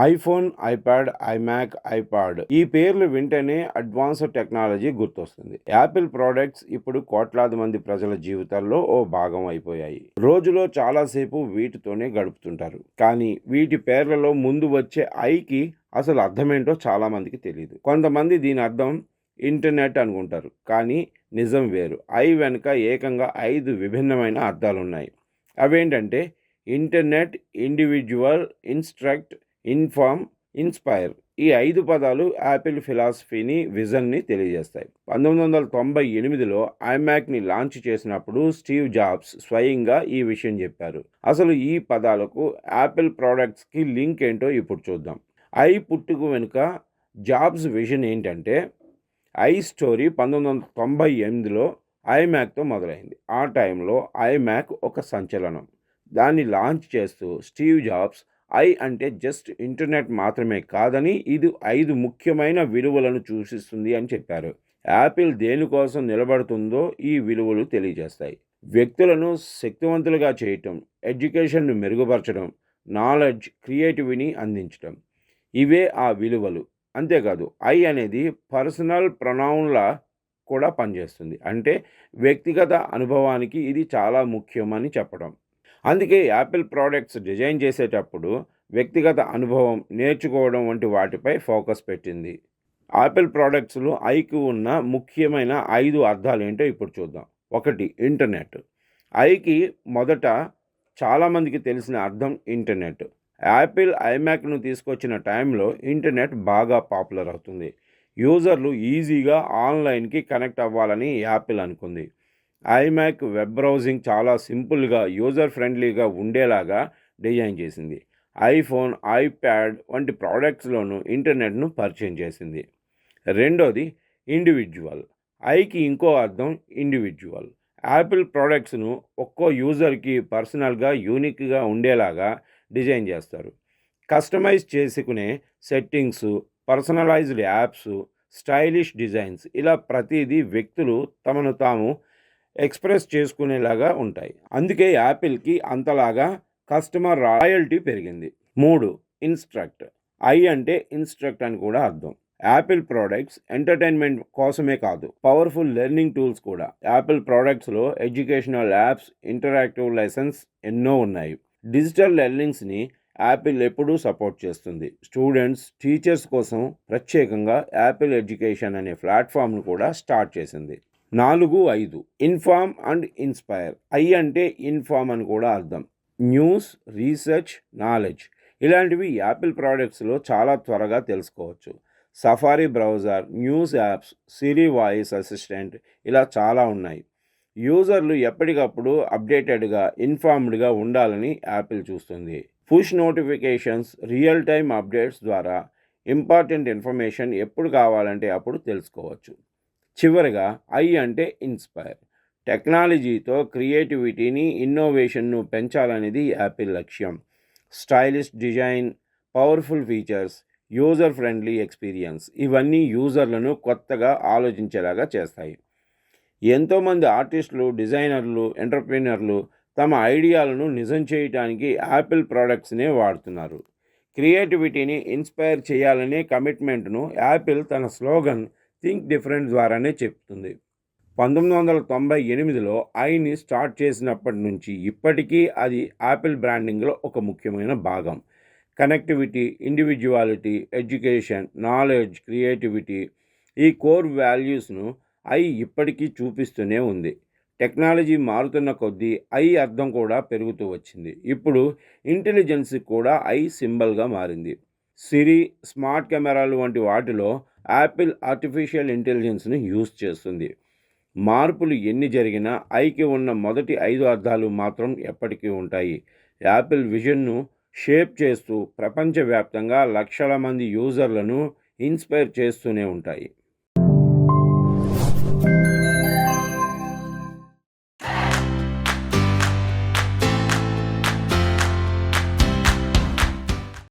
IPhone, iPad, iMac, iPod ఈ పేర్లు వింటేనే అడ్వాన్స్డ్ టెక్నాలజీ గుర్తొస్తుంది. యాపిల్ ప్రోడక్ట్స్ ఇప్పుడు కోట్లాది మంది ప్రజల జీవితాల్లో ఓ భాగం అయిపోయాయి. రోజులో చాలాసేపు వీటితోనే గడుపుతుంటారు. కానీ వీటి పేర్లలో ముందు వచ్చే ఐకి అసలు అర్థమేంటో చాలా మందికి తెలియదు. కొంతమంది దీని అర్థం ఇంటర్నెట్ అనుకుంటారు, కానీ నిజం వేరు. ఐ వెనుక ఏకంగా 5 విభిన్నమైన అర్థాలున్నాయి. అవేంటంటే internet, individual, instruct, inform, inspire. ఈ 5 పదాలు యాపిల్ ఫిలాసఫీని, విజన్ని తెలియజేస్తాయి. 1998లో ఐమ్యాక్ని లాంచ్ చేసినప్పుడు స్టీవ్ జాబ్స్ స్వయంగా ఈ విషయం చెప్పారు. అసలు ఈ పదాలకు యాపిల్ ప్రోడక్ట్స్కి లింక్ ఏంటో ఇప్పుడు చూద్దాం. ఐ పుట్టుక వెనుక జాబ్స్ విజన్ ఏంటంటే ఐ స్టోరీ 1998లో ఐమ్యాక్తో మొదలైంది. ఆ టైంలో ఐమ్యాక్ ఒక సంచలనం. దాన్ని లాంచ్ చేస్తూ స్టీవ్ జాబ్స్ ఐ అంటే జస్ట్ ఇంటర్నెట్ మాత్రమే కాదని, ఇది 5 ముఖ్యమైన విలువలను సూచిస్తుంది అని చెప్పారు. యాపిల్ దేనికోసం నిలబడుతుందో ఈ విలువలు తెలియజేస్తాయి. వ్యక్తులను శక్తివంతులుగా చేయటం, ఎడ్యుకేషన్ను మెరుగుపరచడం, నాలెడ్జ్, క్రియేటివిటీని అందించడం, ఇవే ఆ విలువలు. అంతేకాదు ఐ అనేది పర్సనల్ ప్రొనౌన్లా కూడా పనిచేస్తుంది. అంటే వ్యక్తిగత అనుభవానికి ఇది చాలా ముఖ్యమని చెప్పడం. అందుకే యాపిల్ ప్రోడక్ట్స్ డిజైన్ చేసేటప్పుడు వ్యక్తిగత అనుభవం, నేర్చుకోవడం వంటి వాటిపై ఫోకస్ పెట్టింది. యాపిల్ ప్రోడక్ట్స్లో ఐకి ఉన్న ముఖ్యమైన 5 అర్థాలు ఏంటో ఇప్పుడు చూద్దాం. 1. ఇంటర్నెట్. ఐకి మొదట చాలామందికి తెలిసిన అర్థం ఇంటర్నెట్. యాపిల్ ఐమ్యాక్ను తీసుకొచ్చిన టైంలో ఇంటర్నెట్ బాగా పాపులర్ అవుతుంది. యూజర్లు ఈజీగా ఆన్లైన్కి కనెక్ట్ అవ్వాలని యాపిల్ అనుకుంది. ఐమ్యాక్ వెబ్ బ్రౌజింగ్ చాలా సింపుల్గా, యూజర్ ఫ్రెండ్లీగా ఉండేలాగా డిజైన్ చేసింది. ఐఫోన్, ఐప్యాడ్ వంటి ప్రోడక్ట్స్లోనూ ఇంటర్నెట్ను పరిచయం చేసింది. 2. ఇండివిజువల్. ఐకి ఇంకో అర్థం ఇండివిజువల్. యాపిల్ ప్రోడక్ట్స్ను ఒక్కో యూజర్కి పర్సనల్గా, యూనిక్గా ఉండేలాగా డిజైన్ చేస్తారు. కస్టమైజ్ చేసుకునే settings, personalised apps, stylish designs, ఇలా ప్రతిదీ వ్యక్తులు తమను తాము ఎక్స్ప్రెస్ చేసుకునేలాగా ఉంటాయి. అందుకే యాపిల్కి అంతలాగా కస్టమర్ రాయల్టీ పెరిగింది. 3. ఇన్స్ట్రక్ట్. ఐ అంటే ఇన్స్ట్రక్ట్ అని కూడా అర్థం. యాపిల్ ప్రోడక్ట్స్ ఎంటర్టైన్మెంట్ కోసమే కాదు, పవర్ఫుల్ లెర్నింగ్ టూల్స్ కూడా. యాపిల్ ప్రోడక్ట్స్లో ఎడ్యుకేషనల్ యాప్స్, ఇంటరాక్టివ్ లెసన్స్ ఎన్నో ఉన్నాయి. డిజిటల్ లెర్నింగ్స్ని యాపిల్ ఎప్పుడూ సపోర్ట్ చేస్తుంది. స్టూడెంట్స్, టీచర్స్ కోసం ప్రత్యేకంగా యాపిల్ ఎడ్యుకేషన్ అనే ప్లాట్ఫామ్ను కూడా స్టార్ట్ చేసింది. 4, 5. Inform and inspire. ఐ అంటే ఇన్ఫార్మ్ అని కూడా అర్థం. న్యూస్, రీసెర్చ్, నాలెడ్జ్ ఇలాంటివి యాపిల్ ప్రోడక్ట్స్లో చాలా త్వరగా తెలుసుకోవచ్చు. సఫారీ బ్రౌజర్, న్యూస్ యాప్స్, సిరి వాయిస్ అసిస్టెంట్, ఇలా చాలా ఉన్నాయి. యూజర్లు ఎప్పటికప్పుడు అప్డేటెడ్గా, ఇన్ఫార్మ్డ్గా ఉండాలని యాపిల్ చూస్తుంది. Push notifications, real time updates ద్వారా ఇంపార్టెంట్ ఇన్ఫర్మేషన్ ఎప్పుడు కావాలంటే అప్పుడు తెలుసుకోవచ్చు. చివరిగా ఐ అంటే ఇన్స్పైర్. టెక్నాలజీతో క్రియేటివిటీని, ఇన్నోవేషన్ను పెంచాలనేది యాపిల్ లక్ష్యం. Stylish design, powerful features, user friendly experience, ఇవన్నీ యూజర్లను కొత్తగా ఆలోచించేలాగా చేస్తాయి. ఎంతోమంది ఆర్టిస్టులు, డిజైనర్లు, ఎంటర్ప్రీనర్లు తమ ఐడియాలను నిజం చేయడానికి యాపిల్ ప్రోడక్ట్స్నే వాడుతున్నారు. క్రియేటివిటీని ఇన్స్పైర్ చేయాలనే కమిట్మెంట్ను యాపిల్ తన స్లోగన్ థింక్ డిఫరెంట్ ద్వారానే చెప్తుంది. 1998లో ఐని స్టార్ట్ చేసినప్పటి నుంచి ఇప్పటికీ అది యాపిల్ బ్రాండింగ్లో ఒక ముఖ్యమైన భాగం. Connectivity, individuality, education, knowledge, creativity, ఈ కోర్ వాల్యూస్ను ఐ ఇప్పటికీ చూపిస్తూనే ఉంది. టెక్నాలజీ మారుతున్న కొద్దీ ఐ అర్థం కూడా పెరుగుతూ వచ్చింది. ఇప్పుడు ఇంటెలిజెన్స్ కూడా ఐ సింబల్గా మారింది. సిరి, స్మార్ట్ కెమెరాలు వంటి వాటిలో యాపిల్ ఆర్టిఫిషియల్ ఇంటెలిజెన్స్ని యూజ్ చేస్తుంది. మార్పులు ఎన్ని జరిగినా ఐకి ఉన్న మొదటి 5 అర్థాలు మాత్రం ఎప్పటికీ ఉంటాయి. యాపిల్ విజన్ను షేప్ చేస్తూ ప్రపంచవ్యాప్తంగా లక్షల మంది యూజర్లను ఇన్స్పైర్ చేస్తూనే ఉంటాయి.